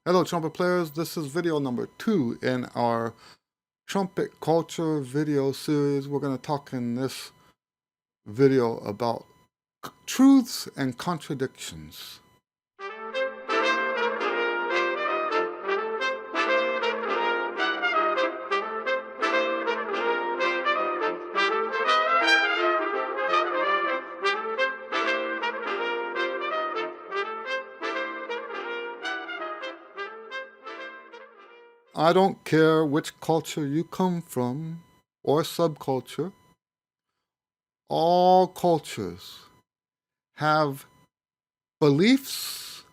Hello trumpet players, this is video number 2 in our Trumpet Culture video series. We're going to talk in this video about truths and contradictions. I don't care which culture you come from or subculture. All cultures have beliefs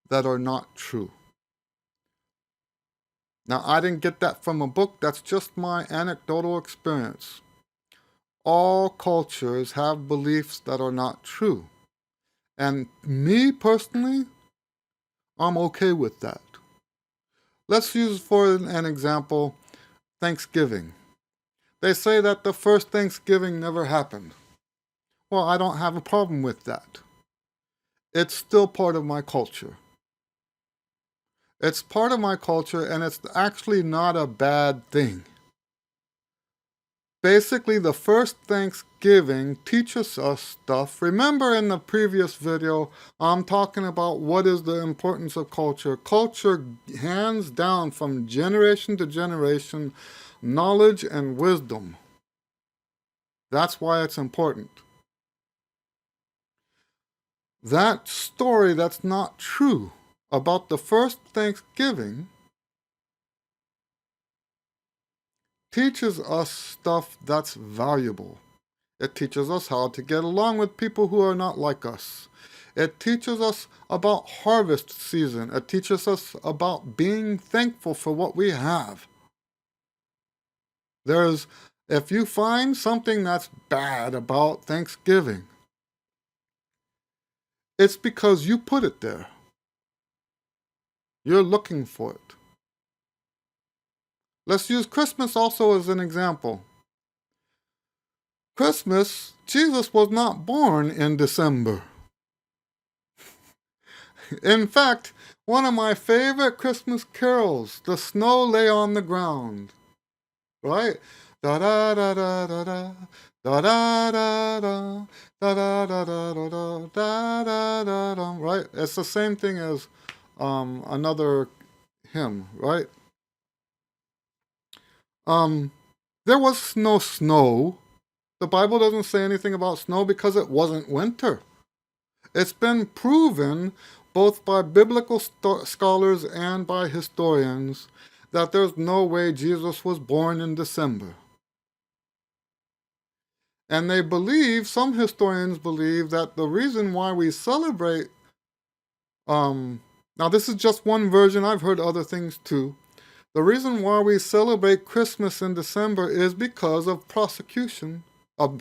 that are not true. Now, I didn't get that from a book. That's just my anecdotal experience. All cultures have beliefs that are not true. And me personally, I'm okay with that. Let's use for an example, Thanksgiving. They say that the first Thanksgiving never happened. Well, I don't have a problem with that. It's still part of my culture. It's part of my culture, and it's actually not a bad thing. Basically, the first Thanksgiving teaches us stuff. Remember in the previous video, I'm talking about what is the importance of culture. Culture, hands down, from generation to generation, knowledge and wisdom. That's why it's important. That story that's not true about the first Thanksgiving teaches us stuff that's valuable. It teaches us how to get along with people who are not like us. It teaches us about harvest season. It teaches us about being thankful for what we have. If you find something that's bad about Thanksgiving, it's because you put it there. You're looking for it. Let's use Christmas also as an example. Christmas, Jesus was not born in December. In fact, one of my favorite Christmas carols, The Snow Lay on the Ground, right? Da da da da da da da da da da da da da da da da da da, right? It's the same thing as another hymn, right? There was no snow. The Bible doesn't say anything about snow because it wasn't winter. It's been proven both by biblical scholars and by historians that there's no way Jesus was born in December. And they believe, some historians believe, that the reason why we celebrate, now this is just one version, I've heard other things too. The reason why we celebrate Christmas in December is because of persecution. The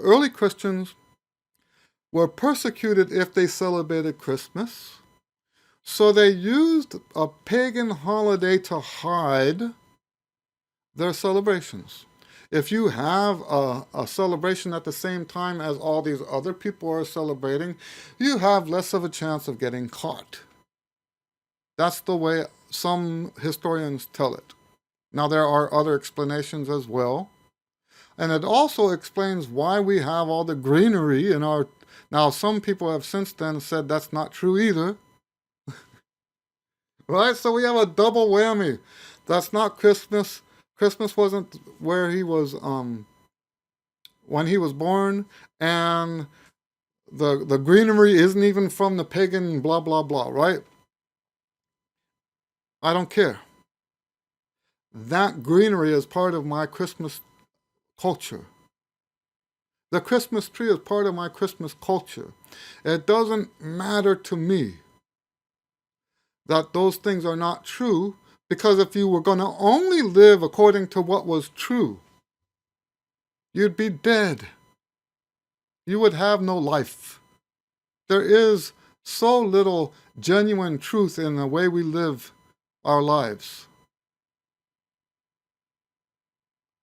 early Christians were persecuted if they celebrated Christmas. So they used a pagan holiday to hide their celebrations. If you have a celebration at the same time as all these other people are celebrating, you have less of a chance of getting caught. That's the way some historians tell it. Now, there are other explanations as well. And it also explains why we have all the greenery in our... Now, some people have since then said that's not true either. Right? So we have a double whammy. That's not Christmas. Christmas wasn't where he was, when he was born. And the greenery isn't even from the pagan blah, blah, blah, right? I don't care. That greenery is part of my Christmas culture. The Christmas tree is part of my Christmas culture. It doesn't matter to me that those things are not true, because if you were going to only live according to what was true, you'd be dead. You would have no life. There is so little genuine truth in the way we live our lives.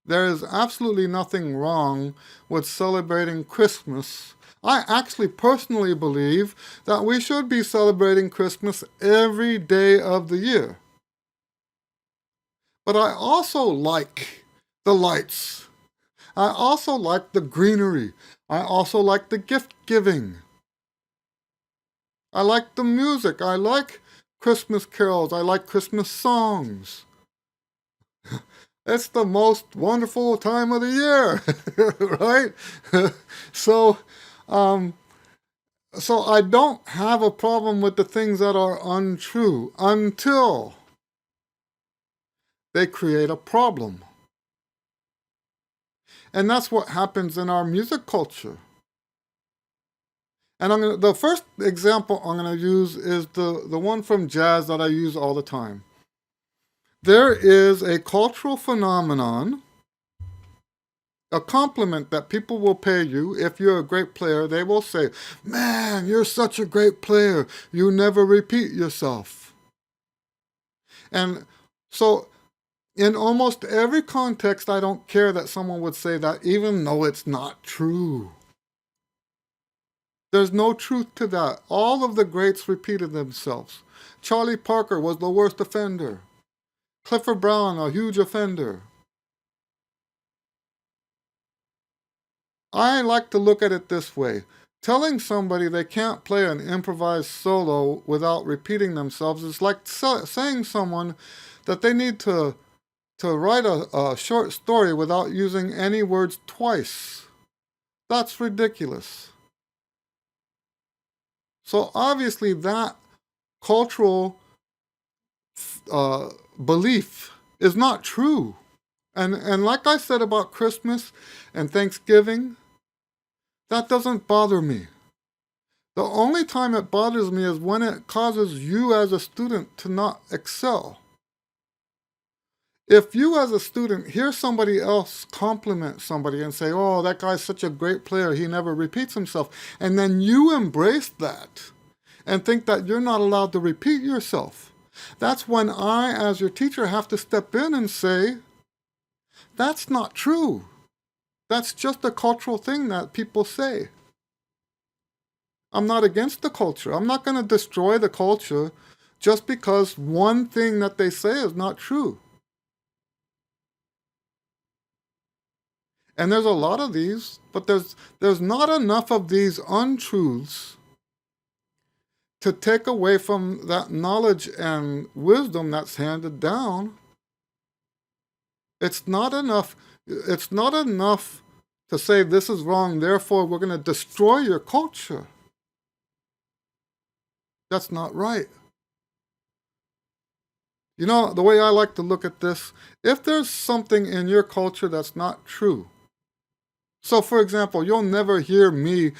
There is absolutely nothing wrong with celebrating Christmas. I actually personally believe that we should be celebrating Christmas every day of the year. But I also like the lights. I also like the greenery. I also like the gift giving. I like the music. I like Christmas carols. I like Christmas songs. It's the most wonderful time of the year, right? so, um, so I don't have a problem with the things that are untrue until they create a problem. And that's what happens in our music culture. And the first example I'm going to use is the one from jazz that I use all the time. There is a cultural phenomenon, a compliment that people will pay you if you're a great player. They will say, "Man, you're such a great player. You never repeat yourself." And so in almost every context, I don't care that someone would say that, even though it's not true. There's no truth to that. All of the greats repeated themselves. Charlie Parker was the worst offender. Clifford Brown, a huge offender. I like to look at it this way. Telling somebody they can't play an improvised solo without repeating themselves is like saying someone that they need to write a short story without using any words twice. That's ridiculous. So obviously that cultural belief is not true. And like I said about Christmas and Thanksgiving, that doesn't bother me. The only time it bothers me is when it causes you as a student to not excel. If you as a student hear somebody else compliment somebody and say, "Oh, that guy's such a great player, he never repeats himself," and then you embrace that and think that you're not allowed to repeat yourself, that's when I, as your teacher, have to step in and say, "That's not true. That's just a cultural thing that people say." I'm not against the culture. I'm not going to destroy the culture just because one thing that they say is not true. And there's a lot of these, but there's not enough of these untruths to take away from that knowledge and wisdom that's handed down. It's not enough to say this is wrong, therefore we're going to destroy your culture. That's not right. You know, the way I like to look at this, if there's something in your culture that's not true, so for example, you'll never hear me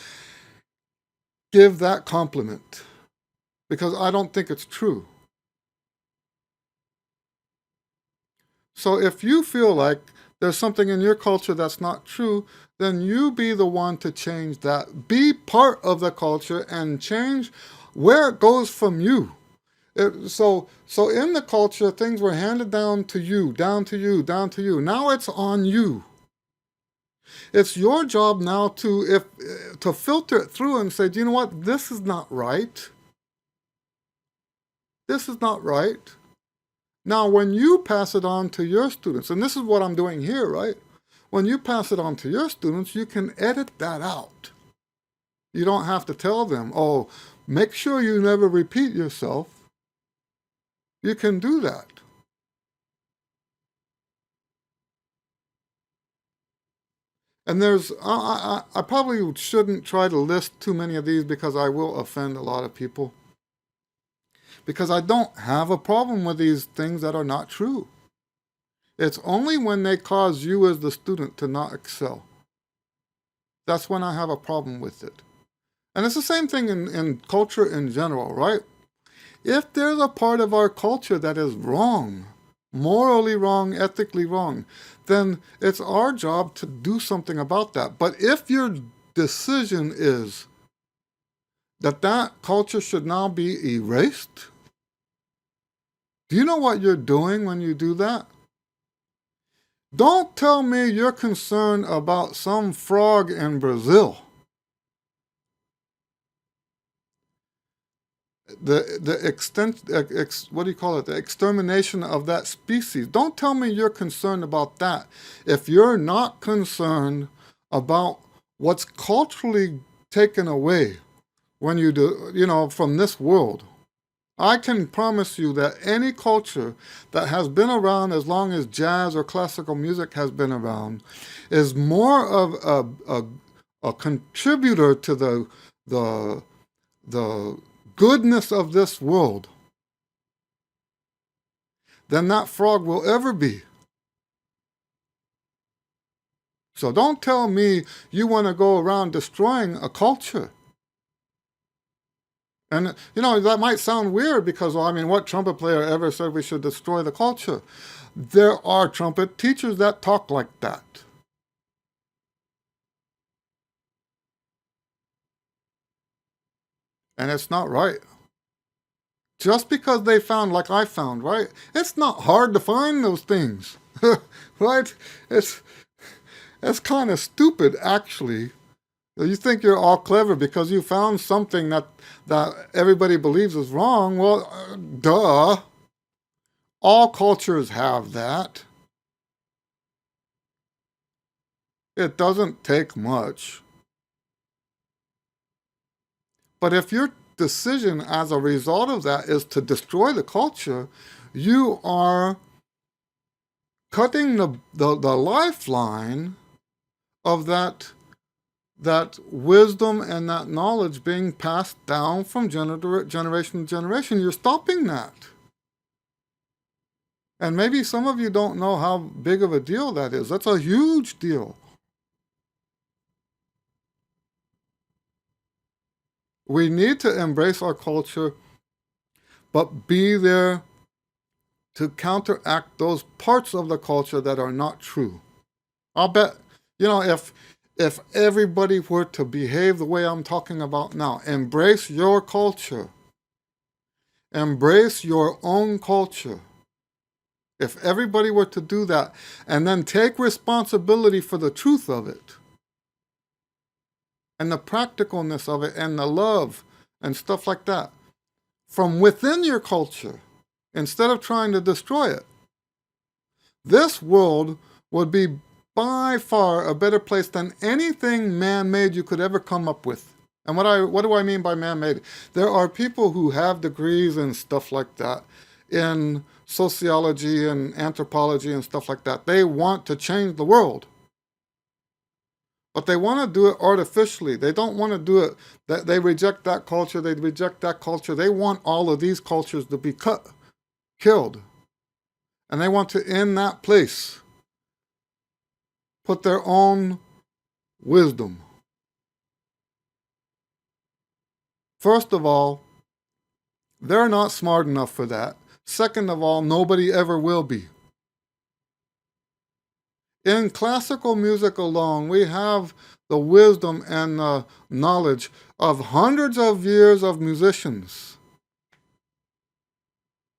give that compliment because I don't think it's true. So if you feel like there's something in your culture that's not true, then you be the one to change that. Be part of the culture and change where it goes from you. So in the culture, things were handed down to you, down to you, down to you. Now it's on you. It's your job now to filter it through and say, "Do you know what? This is not right. This is not right." Now, when you pass it on to your students, and this is what I'm doing here, right? When you pass it on to your students, you can edit that out. You don't have to tell them, "Oh, make sure you never repeat yourself." You can do that. And I probably shouldn't try to list too many of these because I will offend a lot of people. Because I don't have a problem with these things that are not true. It's only when they cause you as the student to not excel. That's when I have a problem with it. And it's the same thing in culture in general, right? If there's a part of our culture that is wrong, morally wrong, ethically wrong, then it's our job to do something about that. But if your decision is that that culture should now be erased, do you know what you're doing when you do that? Don't tell me you're concerned about some frog in Brazil. the extent what do you call it, the extermination of that species. Don't tell me you're concerned about that if you're not concerned about what's culturally taken away when you do, from this world. I can promise you that any culture that has been around as long as jazz or classical music has been around is more of a contributor to the the goodness of this world than that frog will ever be. So don't tell me you want to go around destroying a culture. And, that might sound weird because, well, I mean, what trumpet player ever said we should destroy the culture? There are trumpet teachers that talk like that. And it's not right. Just because they found, like I found, right? It's not hard to find those things, right? It's kind of stupid, actually. You think you're all clever because you found something that everybody believes is wrong. Well, duh. All cultures have that. It doesn't take much. But if your decision as a result of that is to destroy the culture, you are cutting the lifeline of that wisdom and that knowledge being passed down from generation to generation. You're stopping that. And maybe some of you don't know how big of a deal that is. That's a huge deal. We need to embrace our culture, but be there to counteract those parts of the culture that are not true. I'll bet, if everybody were to behave the way I'm talking about now, embrace your culture, embrace your own culture. If everybody were to do that and then take responsibility for the truth of it and the practicalness of it and the love and stuff like that from within your culture instead of trying to destroy it, this world would be by far a better place than anything man-made you could ever come up with. And what do I mean by man-made? There are people who have degrees and stuff like that in sociology and anthropology and stuff like that. They want to change the world. But they want to do it artificially. They don't want to do it, they reject that culture, they reject that culture. They want all of these cultures to be killed. And they want to, in that place, put their own wisdom. First of all, they're not smart enough for that. Second of all, nobody ever will be. In classical music alone, we have the wisdom and the knowledge of hundreds of years of musicians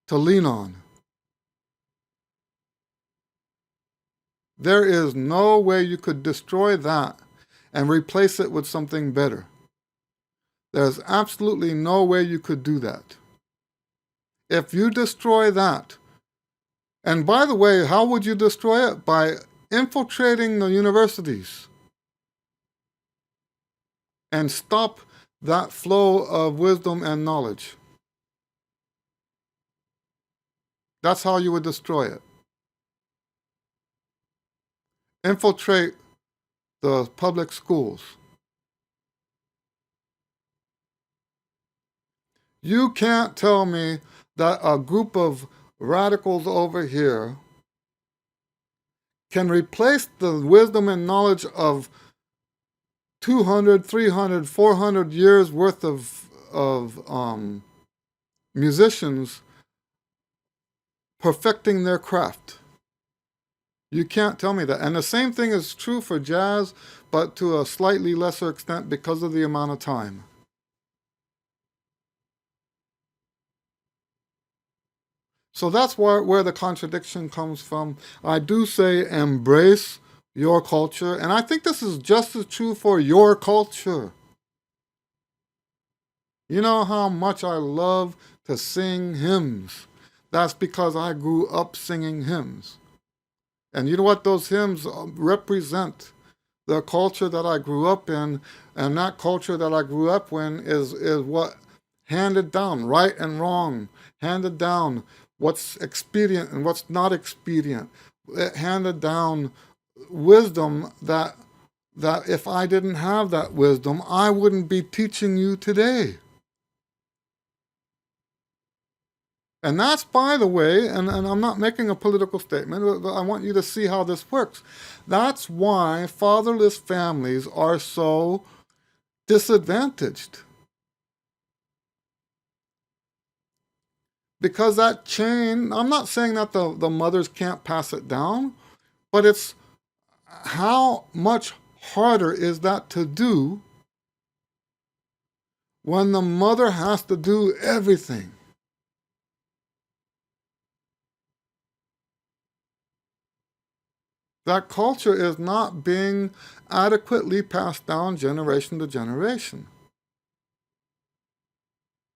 to lean on. There is no way you could destroy that and replace it with something better. There's absolutely no way you could do that. If you destroy that, and by the way, how would you destroy it? By infiltrating the universities and stop that flow of wisdom and knowledge. That's how you would destroy it. Infiltrate the public schools. You can't tell me that a group of radicals over here can replace the wisdom and knowledge of 200, 300, 400 years worth of musicians perfecting their craft. You can't tell me that. And the same thing is true for jazz, but to a slightly lesser extent because of the amount of time. So that's where the contradiction comes from. I do say embrace your culture, and I think this is just as true for your culture. You know how much I love to sing hymns. That's because I grew up singing hymns. And you know what those hymns represent? The culture that I grew up in, and that culture that I grew up in is what handed down right and wrong, handed down what's expedient and what's not expedient. It handed down wisdom that if I didn't have that wisdom, I wouldn't be teaching you today. And that's, by the way, and I'm not making a political statement, but I want you to see how this works. That's why fatherless families are so disadvantaged. Because that chain, I'm not saying that the mothers can't pass it down, but it's how much harder is that to do when the mother has to do everything? That culture is not being adequately passed down generation to generation.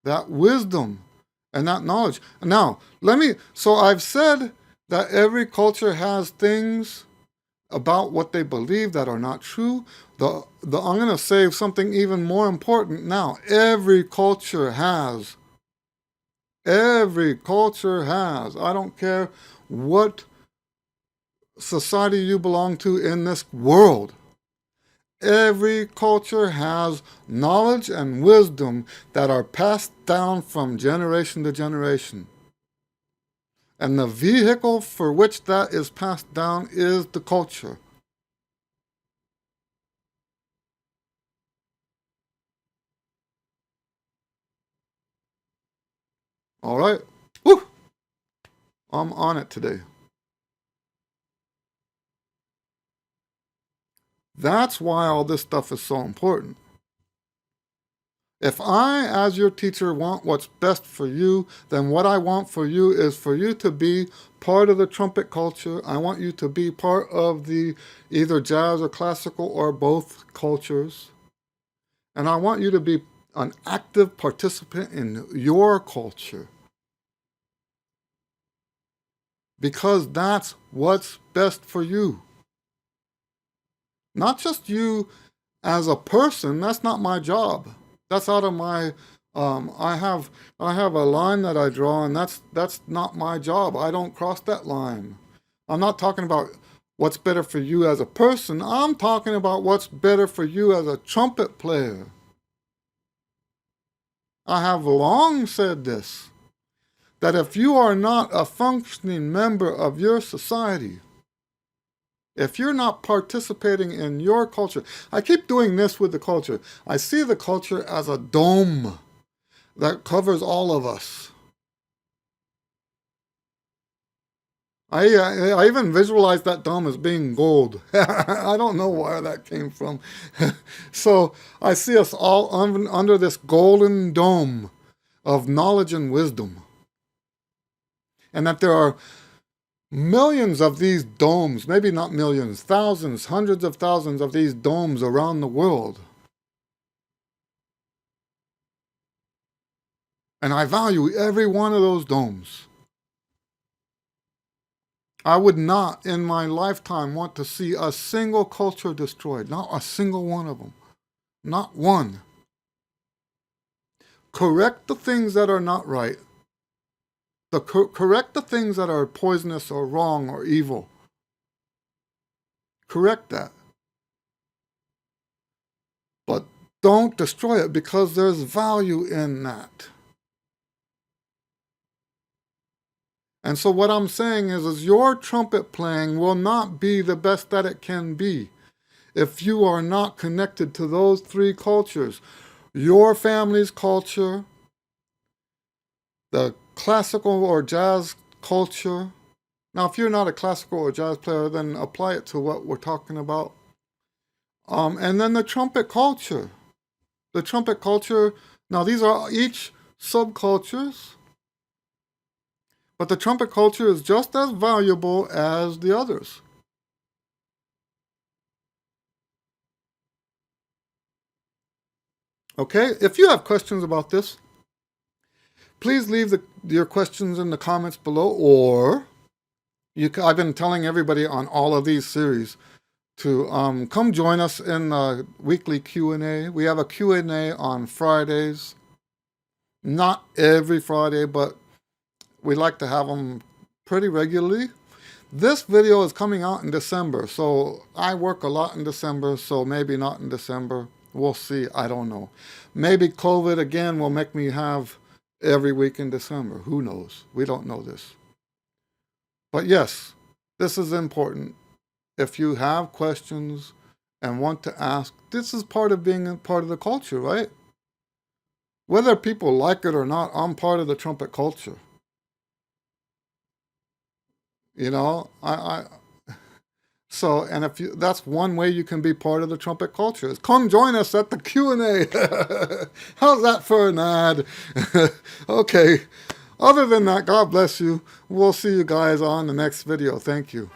That wisdom and that knowledge. Now, so I've said that every culture has things about what they believe that are not true. I'm going to say something even more important now. Every culture has. I don't care what society you belong to in this world. Every culture has knowledge and wisdom that are passed down from generation to generation. And the vehicle for which that is passed down is the culture. All right? Woo! I'm on it today. That's why all this stuff is so important. If I, as your teacher, want what's best for you, then what I want for you is for you to be part of the trumpet culture. I want you to be part of the either jazz or classical or both cultures. And I want you to be an active participant in your culture. Because that's what's best for you. Not just you as a person, that's not my job. That's out of my I have a line that I draw, and that's not my job. I don't cross that line. I'm not talking about what's better for you as a person. I'm talking about what's better for you as a trumpet player. I have long said this, that if you are not a functioning member of your society, if you're not participating in your culture, I keep doing this with the culture. I see the culture as a dome that covers all of us. I even visualize that dome as being gold. I don't know where that came from. So I see us all under this golden dome of knowledge and wisdom. And that there are millions of these domes, maybe not millions, thousands, hundreds of thousands of these domes around the world. And I value every one of those domes. I would not in my lifetime want to see a single culture destroyed, not a single one of them, not one. Correct the things that are not right. Correct the things that are poisonous or wrong or evil. Correct that. But don't destroy it because there's value in that. And so what I'm saying is your trumpet playing will not be the best that it can be if you are not connected to those three cultures. Your family's culture, the classical or jazz culture. Now, if you're not a classical or jazz player, then apply it to what we're talking about. And then the trumpet culture. The trumpet culture, now these are each subcultures, but the trumpet culture is just as valuable as the others. Okay, if you have questions about this, please leave your questions in the comments below, or I've been telling everybody on all of these series to come join us in the weekly Q and A. We have a Q and A on Fridays. Not every Friday, but we like to have them pretty regularly. This video is coming out in December, so I work a lot in December, so maybe not in December. We'll see. I don't know. Maybe COVID again will make me have every week in December. Who knows? We don't know this. But yes, this is important. If you have questions and want to ask, this is part of being a part of the culture, right? Whether people like it or not, I'm part of the trumpet culture. You know, so, and if you, that's one way you can be part of the trumpet culture, is come join us at the Q and A. How's that for an ad? Okay. Other than that, God bless you. We'll see you guys on the next video. Thank you.